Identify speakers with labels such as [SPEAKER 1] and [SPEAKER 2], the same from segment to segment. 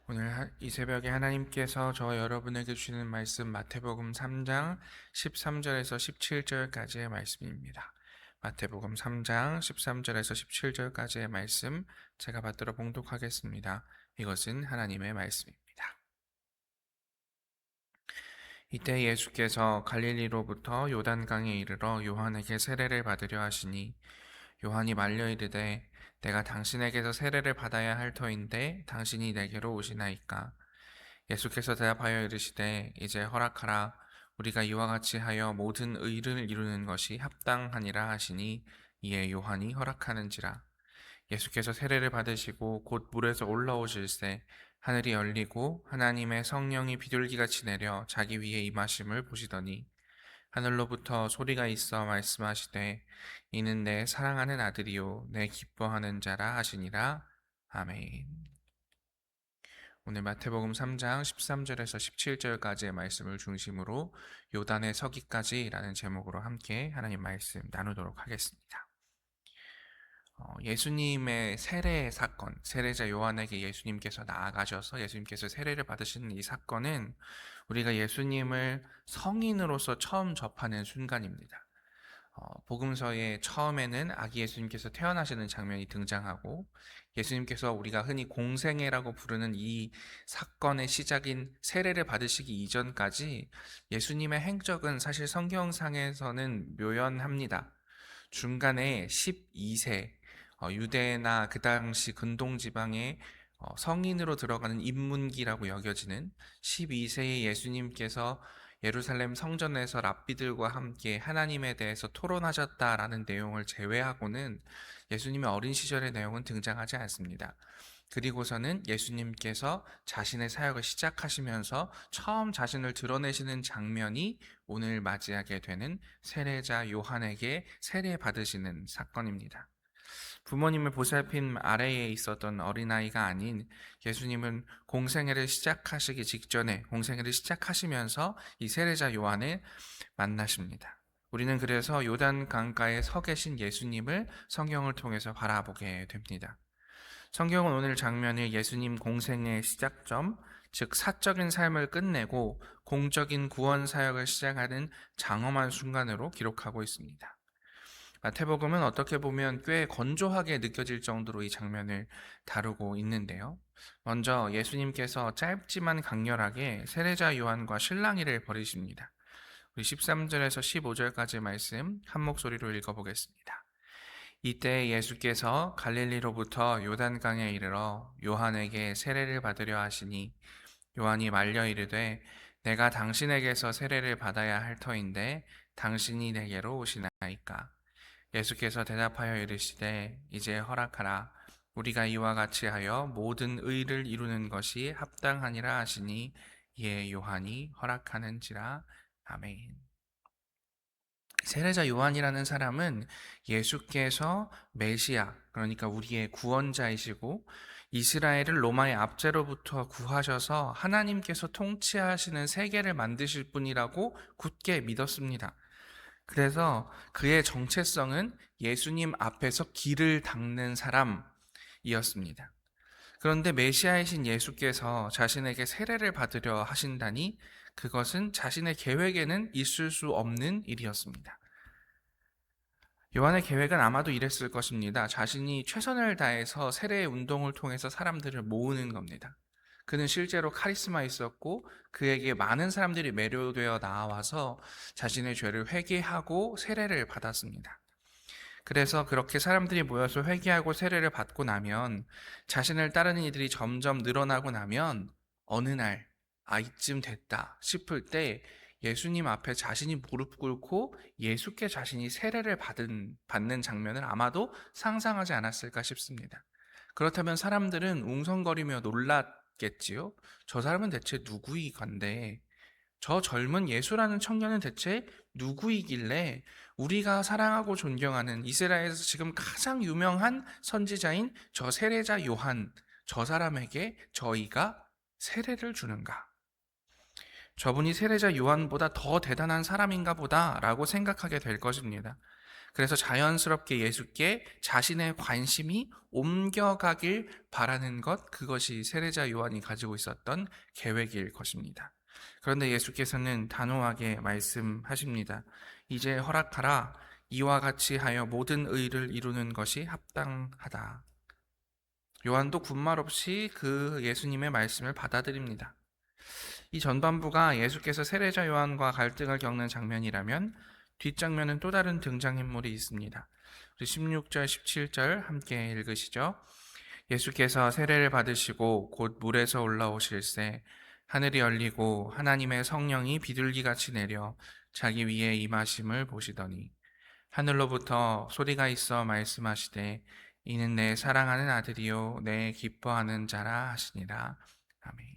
[SPEAKER 1] 오늘 이 새벽에 하나님께서 저와 여러분에게 주시는 말씀 마태복음 3장 13절에서 17절까지의 말씀입니다. 마태복음 3장 13절에서 17절까지의 말씀 제가 받들어 봉독하겠습니다. 이것은 하나님의 말씀입니다. 이때 예수께서 갈릴리로부터 요단강에 이르러 요한에게 세례를 받으려 하시니 요한이 말려 이르되 내가 당신에게서 세례를 받아야 할 터인데 당신이 내게로 오시나이까. 예수께서 대답하여 이르시되 이제 허락하라. 우리가 이와 같이 하여 모든 의를 이루는 것이 합당하니라 하시니 이에 요한이 허락하는지라. 예수께서 세례를 받으시고 곧 물에서 올라오실새 하늘이 열리고 하나님의 성령이 비둘기같이 내려 자기 위에 임하심을 보시더니 하늘로부터 소리가 있어 말씀하시되 이는 내 사랑하는 아들이요 내 기뻐하는 자라 하시니라. 아멘. 오늘 마태복음 3장 13절에서 17절까지의 말씀을 중심으로 요단의 서기까지라는 제목으로 함께 하나님 말씀 나누도록 하겠습니다. 예수님의 세례 사건, 세례자 요한에게 예수님께서 나아가셔서 예수님께서 세례를 받으시는 이 사건은 우리가 예수님을 성인으로서 처음 접하는 순간입니다. 복음서의 처음에는 아기 예수님께서 태어나시는 장면이 등장하고 예수님께서 우리가 흔히 공생애라고 부르는 이 사건의 시작인 세례를 받으시기 이전까지 예수님의 행적은 사실 성경상에서는 묘연합니다. 중간에 12세 유대나 그 당시 근동지방의 성인으로 들어가는 입문기라고 여겨지는 12세의 예수님께서 예루살렘 성전에서 랍비들과 함께 하나님에 대해서 토론하셨다라는 내용을 제외하고는 예수님의 어린 시절의 내용은 등장하지 않습니다. 그리고서는 예수님께서 자신의 사역을 시작하시면서 처음 자신을 드러내시는 장면이 오늘 맞이하게 되는 세례자 요한에게 세례 받으시는 사건입니다. 부모님을 보살핌 아래에 있었던 어린아이가 아닌 예수님은 공생애를 시작하시기 직전에 공생애를 시작하시면서 이 세례자 요한을 만나십니다. 우리는 그래서 요단 강가에 서 계신 예수님을 성경을 통해서 바라보게 됩니다. 성경은 오늘 장면을 예수님 공생의 시작점, 즉 사적인 삶을 끝내고 공적인 구원 사역을 시작하는 장엄한 순간으로 기록하고 있습니다. 마태복음은 어떻게 보면 꽤 건조하게 느껴질 정도로 이 장면을 다루고 있는데요. 먼저 예수님께서 짧지만 강렬하게 세례자 요한과 실랑이를 벌이십니다. 우리 13절에서 15절까지 말씀 한 목소리로 읽어보겠습니다. 이때 예수께서 갈릴리로부터 요단강에 이르러 요한에게 세례를 받으려 하시니 요한이 말려 이르되 내가 당신에게서 세례를 받아야 할 터인데 당신이 내게로 오시나이까. 예수께서 대답하여 이르시되 이제 허락하라. 우리가 이와 같이 하여 모든 의를 이루는 것이 합당하니라 하시니 이에 요한이 허락하는지라. 아멘. 세례자 요한이라는 사람은 예수께서 메시아, 그러니까 우리의 구원자이시고 이스라엘을 로마의 압제로부터 구하셔서 하나님께서 통치하시는 세계를 만드실 분이라고 굳게 믿었습니다. 그래서 그의 정체성은 예수님 앞에서 길을 닦는 사람이었습니다. 그런데 메시아이신 예수께서 자신에게 세례를 받으려 하신다니 그것은 자신의 계획에는 있을 수 없는 일이었습니다. 요한의 계획은 아마도 이랬을 것입니다. 자신이 최선을 다해서 세례의 운동을 통해서 사람들을 모으는 겁니다. 그는 실제로 카리스마 있었고 그에게 많은 사람들이 매료되어 나와서 자신의 죄를 회개하고 세례를 받았습니다. 그래서 그렇게 사람들이 모여서 회개하고 세례를 받고 나면 자신을 따르는 이들이 점점 늘어나고 나면 어느 날 이쯤 됐다 싶을 때 예수님 앞에 자신이 무릎 꿇고 예수께 자신이 세례를 받는 장면을 아마도 상상하지 않았을까 싶습니다. 그렇다면 사람들은 웅성거리며 놀랐겠지요. 저 사람은 대체 누구이건데 저 젊은 예수라는 청년은 대체 누구이길래 우리가 사랑하고 존경하는 이스라엘에서 지금 가장 유명한 선지자인 저 세례자 요한, 저 사람에게 저희가 세례를 주는가? 저분이 세례자 요한보다 더 대단한 사람인가 보다 라고 생각하게 될 것입니다. 그래서 자연스럽게 예수께 자신의 관심이 옮겨가길 바라는 것, 그것이 세례자 요한이 가지고 있었던 계획일 것입니다. 그런데 예수께서는 단호하게 말씀하십니다. 이제 허락하라. 이와 같이 하여 모든 의를 이루는 것이 합당하다. 요한도 군말 없이 그 예수님의 말씀을 받아들입니다. 이 전반부가 예수께서 세례자 요한과 갈등을 겪는 장면이라면 뒷장면은 또 다른 등장인물이 있습니다. 우리 16절, 17절 함께 읽으시죠. 예수께서 세례를 받으시고 곧 물에서 올라오실새 하늘이 열리고 하나님의 성령이 비둘기같이 내려 자기 위에 임하심을 보시더니 하늘로부터 소리가 있어 말씀하시되 이는 내 사랑하는 아들이요 내 기뻐하는 자라 하시니라. 아멘.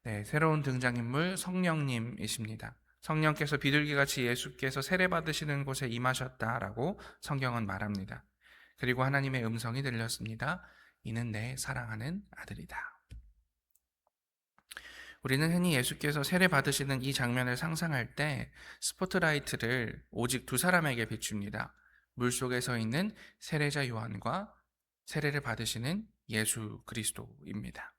[SPEAKER 1] 네, 새로운 등장인물 성령님이십니다. 성령께서 비둘기같이 예수께서 세례받으시는 곳에 임하셨다라고 성경은 말합니다. 그리고 하나님의 음성이 들렸습니다. 이는 내 사랑하는 아들이다. 우리는 흔히 예수께서 세례받으시는 이 장면을 상상할 때 스포트라이트를 오직 두 사람에게 비춥니다. 물속에 서 있는 세례자 요한과 세례를 받으시는 예수 그리스도입니다.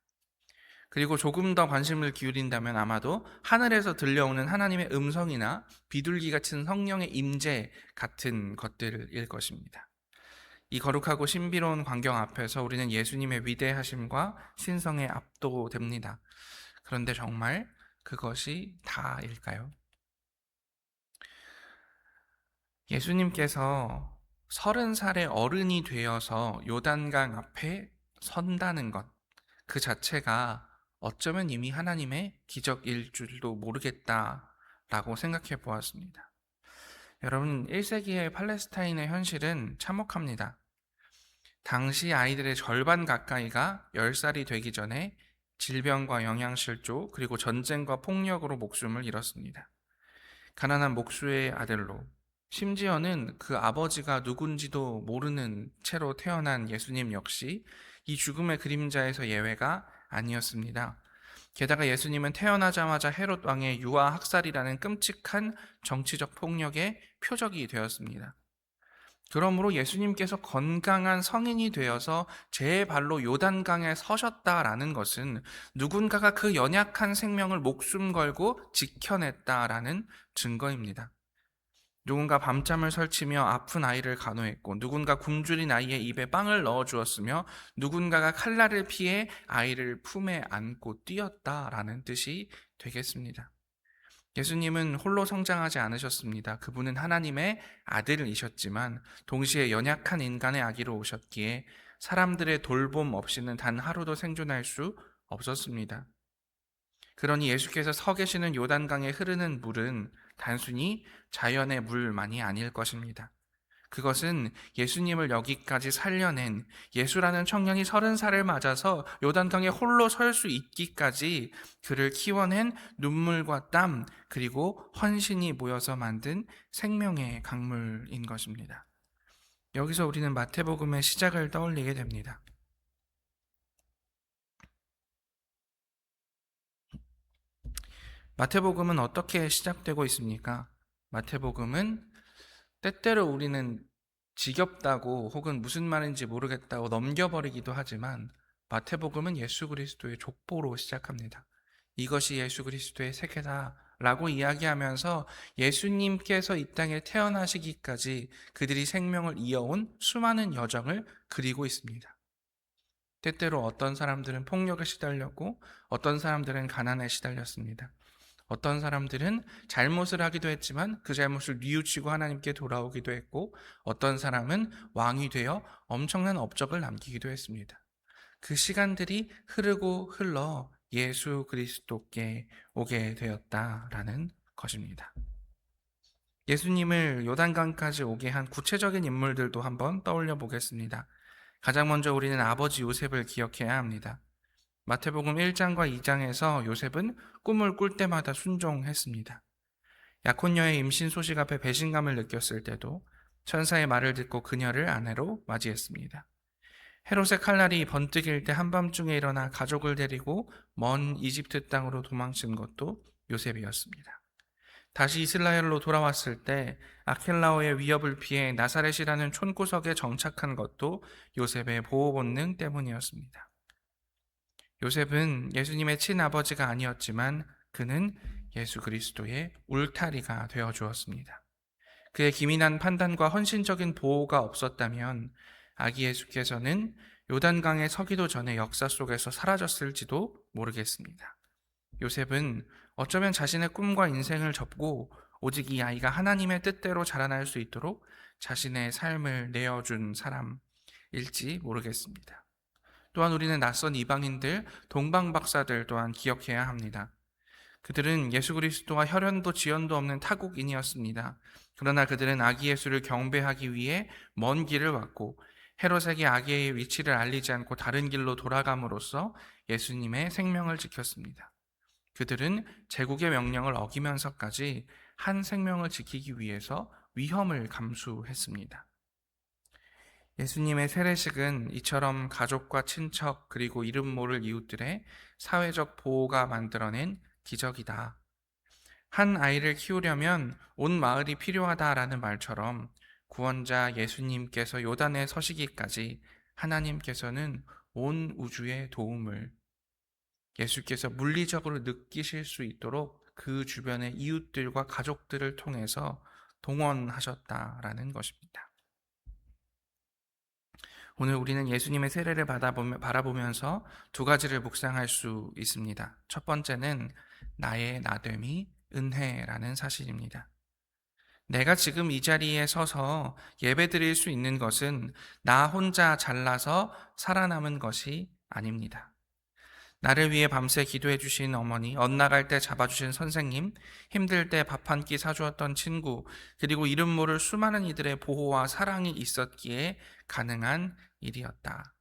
[SPEAKER 1] 그리고 조금 더 관심을 기울인다면 아마도 하늘에서 들려오는 하나님의 음성이나 비둘기 같은 성령의 임재 같은 것들일 것입니다. 이 거룩하고 신비로운 광경 앞에서 우리는 예수님의 위대하심과 신성에 압도됩니다. 그런데 정말 그것이 다일까요? 예수님께서 30살의 어른이 되어서 요단강 앞에 선다는 것, 그 자체가 어쩌면 이미 하나님의 기적일 줄도 모르겠다라고 생각해 보았습니다. 여러분, 1세기의 팔레스타인의 현실은 참혹합니다. 당시 아이들의 절반 가까이가 10살이 되기 전에 질병과 영양실조 그리고 전쟁과 폭력으로 목숨을 잃었습니다. 가난한 목수의 아들로, 심지어는 그 아버지가 누군지도 모르는 채로 태어난 예수님 역시 이 죽음의 그림자에서 예외가 아니었습니다. 게다가 예수님은 태어나자마자 헤롯 왕의 유아 학살이라는 끔찍한 정치적 폭력의 표적이 되었습니다. 그러므로 예수님께서 건강한 성인이 되어서 제 발로 요단강에 서셨다라는 것은 누군가가 그 연약한 생명을 목숨 걸고 지켜냈다라는 증거입니다. 누군가 밤잠을 설치며 아픈 아이를 간호했고, 누군가 굶주린 아이의 입에 빵을 넣어주었으며, 누군가가 칼날을 피해 아이를 품에 안고 뛰었다라는 뜻이 되겠습니다. 예수님은 홀로 성장하지 않으셨습니다. 그분은 하나님의 아들이셨지만 동시에 연약한 인간의 아기로 오셨기에 사람들의 돌봄 없이는 단 하루도 생존할 수 없었습니다. 그러니 예수께서 서 계시는 요단강에 흐르는 물은 단순히 자연의 물만이 아닐 것입니다. 그것은 예수님을 여기까지 살려낸 예수라는 청년이 30살을 맞아서 요단강에 홀로 설 수 있기까지 그를 키워낸 눈물과 땀 그리고 헌신이 모여서 만든 생명의 강물인 것입니다. 여기서 우리는 마태복음의 시작을 떠올리게 됩니다. 마태복음은 어떻게 시작되고 있습니까? 마태복음은 때때로 우리는 지겹다고 혹은 무슨 말인지 모르겠다고 넘겨버리기도 하지만 마태복음은 예수 그리스도의 족보로 시작합니다. 이것이 예수 그리스도의 세계다라고 이야기하면서 예수님께서 이 땅에 태어나시기까지 그들이 생명을 이어온 수많은 여정을 그리고 있습니다. 때때로 어떤 사람들은 폭력에 시달렸고 어떤 사람들은 가난에 시달렸습니다. 어떤 사람들은 잘못을 하기도 했지만 그 잘못을 뉘우치고 하나님께 돌아오기도 했고, 어떤 사람은 왕이 되어 엄청난 업적을 남기기도 했습니다. 그 시간들이 흐르고 흘러 예수 그리스도께 오게 되었다라는 것입니다. 예수님을 요단강까지 오게 한 구체적인 인물들도 한번 떠올려 보겠습니다. 가장 먼저 우리는 아버지 요셉을 기억해야 합니다. 마태복음 1장과 2장에서 요셉은 꿈을 꿀 때마다 순종했습니다. 약혼녀의 임신 소식 앞에 배신감을 느꼈을 때도 천사의 말을 듣고 그녀를 아내로 맞이했습니다. 헤롯의 칼날이 번뜩일 때 한밤중에 일어나 가족을 데리고 먼 이집트 땅으로 도망친 것도 요셉이었습니다. 다시 이스라엘로 돌아왔을 때 아켈라오의 위협을 피해 나사렛이라는 촌구석에 정착한 것도 요셉의 보호 본능 때문이었습니다. 요셉은 예수님의 친아버지가 아니었지만 그는 예수 그리스도의 울타리가 되어 주었습니다. 그의 기민한 판단과 헌신적인 보호가 없었다면 아기 예수께서는 요단강에 서기도 전에 역사 속에서 사라졌을지도 모르겠습니다. 요셉은 어쩌면 자신의 꿈과 인생을 접고 오직 이 아이가 하나님의 뜻대로 자라날 수 있도록 자신의 삶을 내어준 사람일지 모르겠습니다. 또한 우리는 낯선 이방인들, 동방박사들 또한 기억해야 합니다. 그들은 예수 그리스도와 혈연도 지연도 없는 타국인이었습니다. 그러나 그들은 아기 예수를 경배하기 위해 먼 길을 왔고 헤롯에게 아기의 위치를 알리지 않고 다른 길로 돌아감으로써 예수님의 생명을 지켰습니다. 그들은 제국의 명령을 어기면서까지 한 생명을 지키기 위해서 위험을 감수했습니다. 예수님의 세례식은 이처럼 가족과 친척 그리고 이름 모를 이웃들의 사회적 보호가 만들어낸 기적이다. 한 아이를 키우려면 온 마을이 필요하다라는 말처럼 구원자 예수님께서 요단에 서시기까지 하나님께서는 온 우주의 도움을 예수께서 물리적으로 느끼실 수 있도록 그 주변의 이웃들과 가족들을 통해서 동원하셨다라는 것입니다. 오늘 우리는 예수님의 세례를 바라보면서 두 가지를 묵상할 수 있습니다. 첫 번째는 나의 나됨이 은혜라는 사실입니다. 내가 지금 이 자리에 서서 예배드릴 수 있는 것은 나 혼자 잘나서 살아남은 것이 아닙니다. 나를 위해 밤새 기도해 주신 어머니, 엇나갈 때 잡아주신 선생님, 힘들 때 밥 한 끼 사주었던 친구, 그리고 이름 모를 수많은 이들의 보호와 사랑이 있었기에 가능한 일이었다.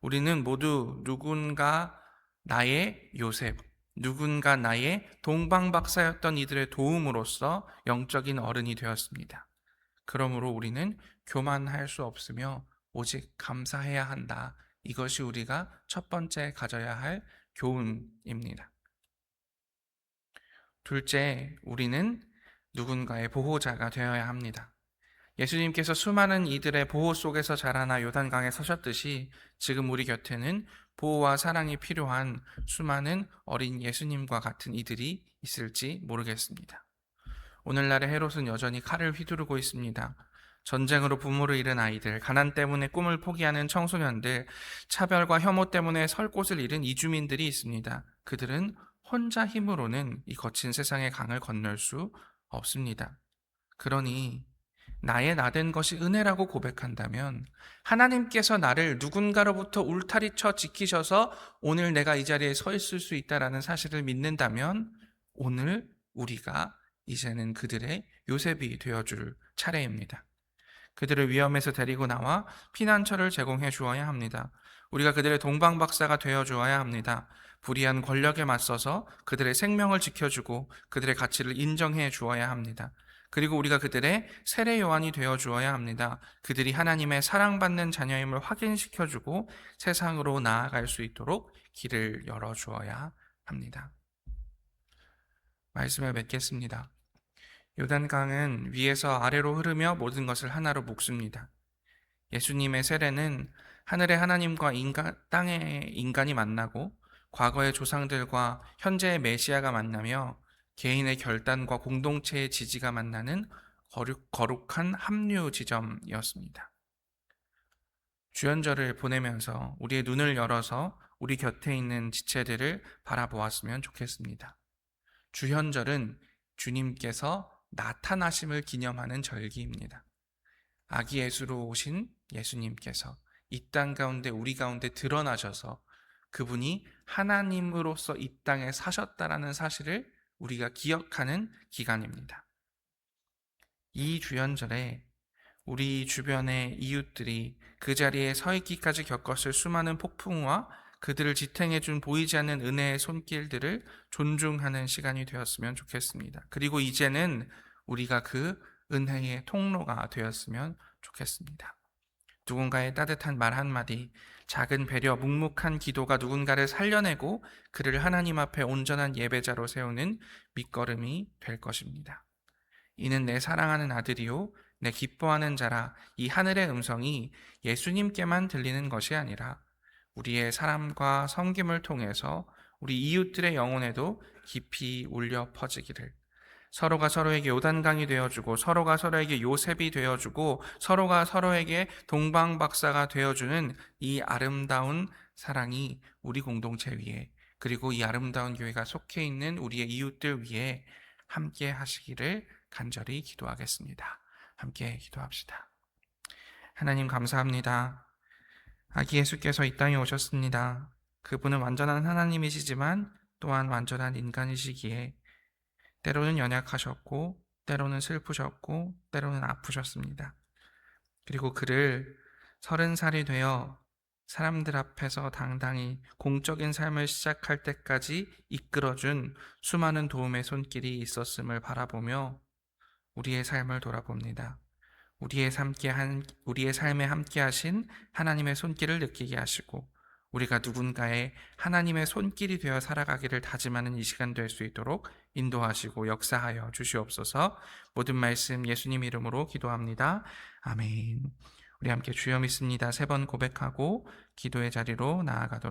[SPEAKER 1] 우리는 모두 누군가 나의 요셉, 누군가 나의 동방박사였던 이들의 도움으로써 영적인 어른이 되었습니다. 그러므로 우리는 교만할 수 없으며 오직 감사해야 한다. 이것이 우리가 첫 번째 가져야 할 교훈입니다. 둘째, 우리는 누군가의 보호자가 되어야 합니다. 예수님께서 수많은 이들의 보호 속에서 자라나 요단강에 서셨듯이 지금 우리 곁에는 보호와 사랑이 필요한 수많은 어린 예수님과 같은 이들이 있을지 모르겠습니다. 오늘날의 헤롯은 여전히 칼을 휘두르고 있습니다. 전쟁으로 부모를 잃은 아이들, 가난 때문에 꿈을 포기하는 청소년들, 차별과 혐오 때문에 설 곳을 잃은 이주민들이 있습니다. 그들은 혼자 힘으로는 이 거친 세상의 강을 건널 수 없습니다. 그러니 나의 나된 것이 은혜라고 고백한다면 하나님께서 나를 누군가로부터 울타리쳐 지키셔서 오늘 내가 이 자리에 서 있을 수 있다는 사실을 믿는다면 오늘 우리가 이제는 그들의 요셉이 되어줄 차례입니다. 그들을 위험에서 데리고 나와 피난처를 제공해 주어야 합니다. 우리가 그들의 동방박사가 되어 주어야 합니다. 불의한 권력에 맞서서 그들의 생명을 지켜주고 그들의 가치를 인정해 주어야 합니다. 그리고 우리가 그들의 세례 요한이 되어 주어야 합니다. 그들이 하나님의 사랑받는 자녀임을 확인시켜주고 세상으로 나아갈 수 있도록 길을 열어 주어야 합니다. 말씀을 맺겠습니다. 요단강은 위에서 아래로 흐르며 모든 것을 하나로 묶습니다. 예수님의 세례는 하늘의 하나님과 땅의 인간이 만나고 과거의 조상들과 현재의 메시아가 만나며 개인의 결단과 공동체의 지지가 만나는 거룩한 합류 지점이었습니다. 주연절을 보내면서 우리의 눈을 열어서 우리 곁에 있는 지체들을 바라보았으면 좋겠습니다. 주현절은 주님께서 나타나심을 기념하는 절기입니다. 아기 예수로 오신 예수님께서 이 땅 가운데 우리 가운데 드러나셔서 그분이 하나님으로서 이 땅에 사셨다라는 사실을 우리가 기억하는 기간입니다. 이 주연절에 우리 주변의 이웃들이 그 자리에 서 있기까지 겪었을 수많은 폭풍우와 그들을 지탱해준 보이지 않는 은혜의 손길들을 존중하는 시간이 되었으면 좋겠습니다. 그리고 이제는 우리가 그 은혜의 통로가 되었으면 좋겠습니다. 누군가의 따뜻한 말 한마디, 작은 배려, 묵묵한 기도가 누군가를 살려내고 그를 하나님 앞에 온전한 예배자로 세우는 밑거름이 될 것입니다. 이는 내 사랑하는 아들이요 내 기뻐하는 자라. 이 하늘의 음성이 예수님께만 들리는 것이 아니라 우리의 사람과 섬김을 통해서 우리 이웃들의 영혼에도 깊이 울려 퍼지기를, 서로가 서로에게 요단강이 되어주고 서로가 서로에게 요셉이 되어주고 서로가 서로에게 동방박사가 되어주는 이 아름다운 사랑이 우리 공동체 위에, 그리고 이 아름다운 교회가 속해 있는 우리의 이웃들 위에 함께 하시기를 간절히 기도하겠습니다. 함께 기도합시다. 하나님 감사합니다. 아기 예수께서 이 땅에 오셨습니다. 그분은 완전한 하나님이시지만 또한 완전한 인간이시기에 때로는 연약하셨고 때로는 슬프셨고 때로는 아프셨습니다. 그리고 그를 30살이 되어 사람들 앞에서 당당히 공적인 삶을 시작할 때까지 이끌어준 수많은 도움의 손길이 있었음을 바라보며 우리의 삶을 돌아봅니다. 우리의 삶에 함께 하신 하나님의 손길을 느끼게 하시고 우리가 누군가의 하나님의 손길이 되어 살아가기를 다짐하는 이 시간 될 수 있도록 인도하시고 역사하여 주시옵소서. 모든 말씀 예수님 이름으로 기도합니다. 아멘. 우리 함께 주여 믿습니다. 3번 고백하고 기도의 자리로 나아가도록